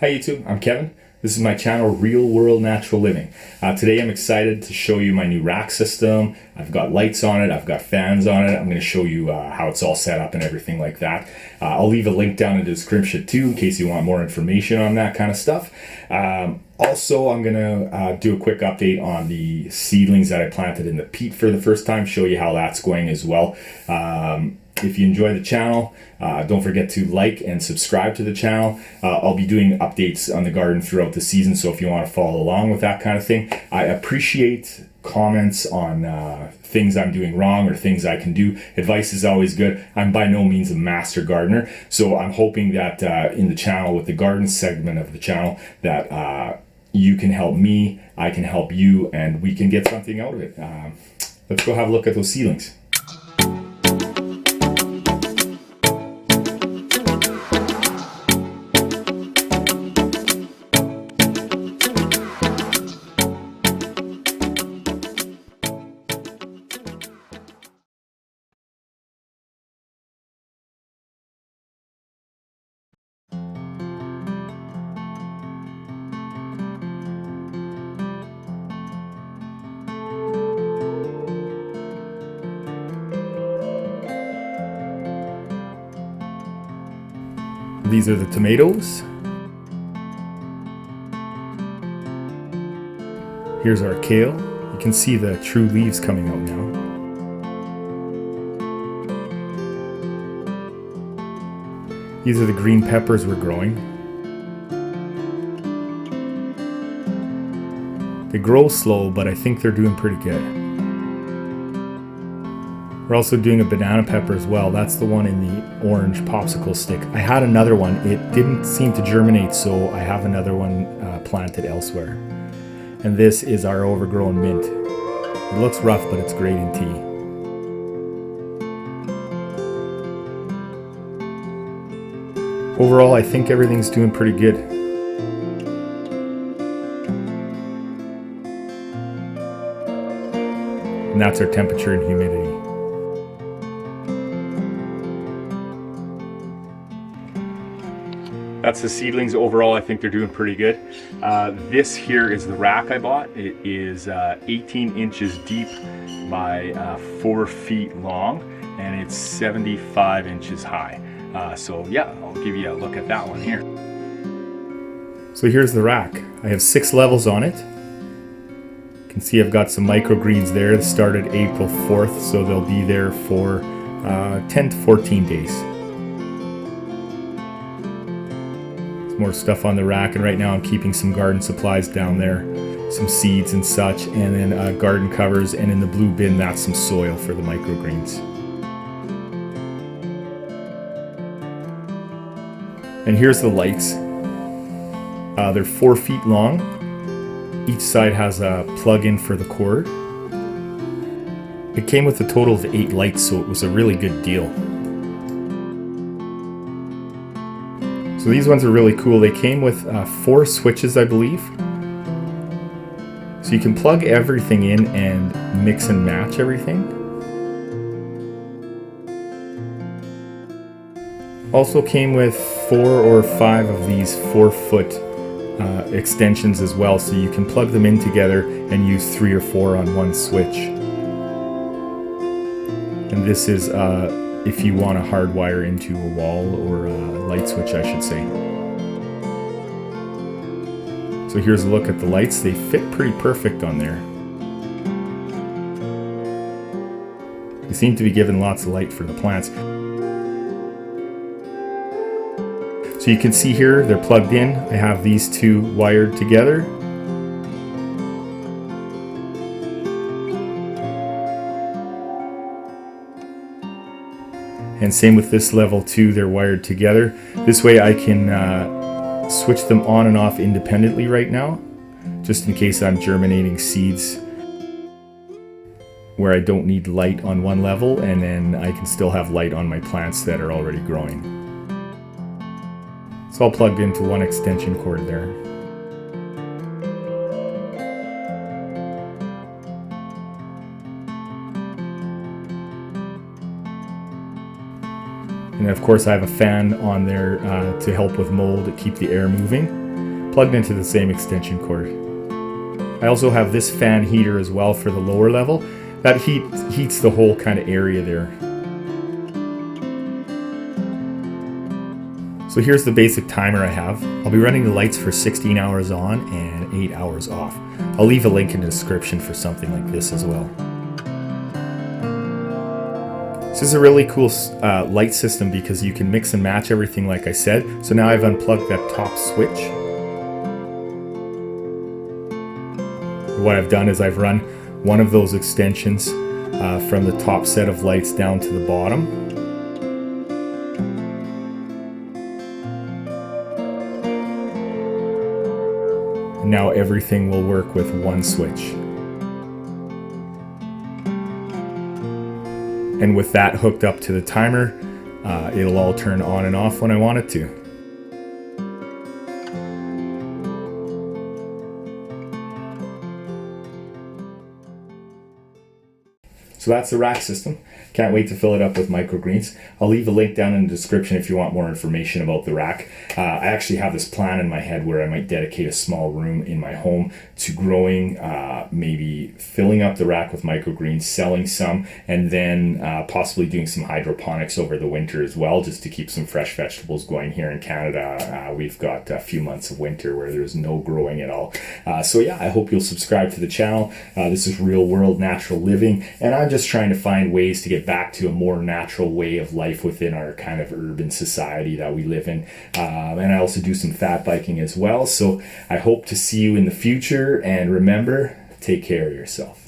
Hi YouTube, I'm Kevin. This is my channel, Real World Natural Living. Today I'm excited to show you my new rack system. I've got lights on it, I've got fans on it. I'm going to show you how it's all set up and everything like that. I'll leave a link down in the description too in case you want more information on that kind of stuff. Also, I'm going to do a quick update on the seedlings that I planted in the peat for the first time, show you how that's going as well. If you enjoy the channel, don't forget to like and subscribe to the channel. I'll be doing updates on the garden throughout the season, so if you want to follow along with that kind of thing. I appreciate comments on things I'm doing wrong or things I can do. Advice is always good. I'm by no means a master gardener, so I'm hoping that in the channel, with the garden segment of the channel, that you can help me, I can help you, and we can get something out of it. Let's go have a look at those seedlings. These are the tomatoes. Here's our kale. You can see the true leaves coming out now. These are the green peppers we're growing. They grow slow, but I think they're doing pretty good. We're also doing a banana pepper as well. That's the one in the orange popsicle stick. I had another one. It didn't seem to germinate, so I have another one planted elsewhere. And this is our overgrown mint. It looks rough, but it's great in tea. Overall, I think everything's doing pretty good. And that's our temperature and humidity. That's the seedlings. Overall, I think they're doing pretty good. This here is the rack I bought. It is 18 inches deep by 4 feet long, and it's 75 inches high. So yeah, I'll give you a look at that one here. So here's the rack. I have 6 levels on it. You can see I've got some microgreens there. It started April 4th, so they'll be there for 10 to 14 days. More stuff on the rack, and right now I'm keeping some garden supplies down there, some seeds and such, and then garden covers, and in the blue bin that's some soil for the microgreens. And here's the lights. They're 4 feet long. Each side has a plug-in for the cord. It came with a total of 8 lights, so it was a really good deal. So these ones are really cool. They came with 4 switches, I believe. So you can plug everything in and mix and match everything. Also came with 4 or 5 of these 4-foot extensions as well. So you can plug them in together and use 3 or 4 on one switch. And this is if you want to hardwire into a wall or a light switch, I should say. So here's a look at the lights. They fit pretty perfect on there. They seem to be giving lots of light for the plants. So you can see here, they're plugged in. I have these 2 wired together. And same with this level 2, they're wired together. This way I can switch them on and off independently right now, just in case I'm germinating seeds where I don't need light on one level, and then I can still have light on my plants that are already growing. It's all plugged into one extension cord there. And of course I have a fan on there to help with mold, to keep the air moving. plugged into the same extension cord. I also have this fan heater as well for the lower level. That heats the whole kind of area there. So here's the basic timer I have. I'll be running the lights for 16 hours on and 8 hours off. I'll leave a link in the description for something like this as well. This is a really cool light system because you can mix and match everything like I said. So now I've unplugged that top switch. What I've done is I've run one of those extensions from the top set of lights down to the bottom. Now everything will work with one switch. And with that hooked up to the timer, it'll all turn on and off when I want it to. So that's the rack system. Can't wait to fill it up with microgreens. I'll leave a link down in the description if you want more information about the rack. I actually have this plan in my head where I might dedicate a small room in my home to growing, maybe filling up the rack with microgreens, selling some, and then possibly doing some hydroponics over the winter as well, just to keep some fresh vegetables going here in Canada. We've got a few months of winter where there's no growing at all. So yeah, I hope you'll subscribe to the channel. This is Real World Natural Living, and I'm just trying to find ways to get back to a more natural way of life within our kind of urban society that we live in. And I also do some fat biking as well. So I hope to see you in the future, and remember, take care of yourself.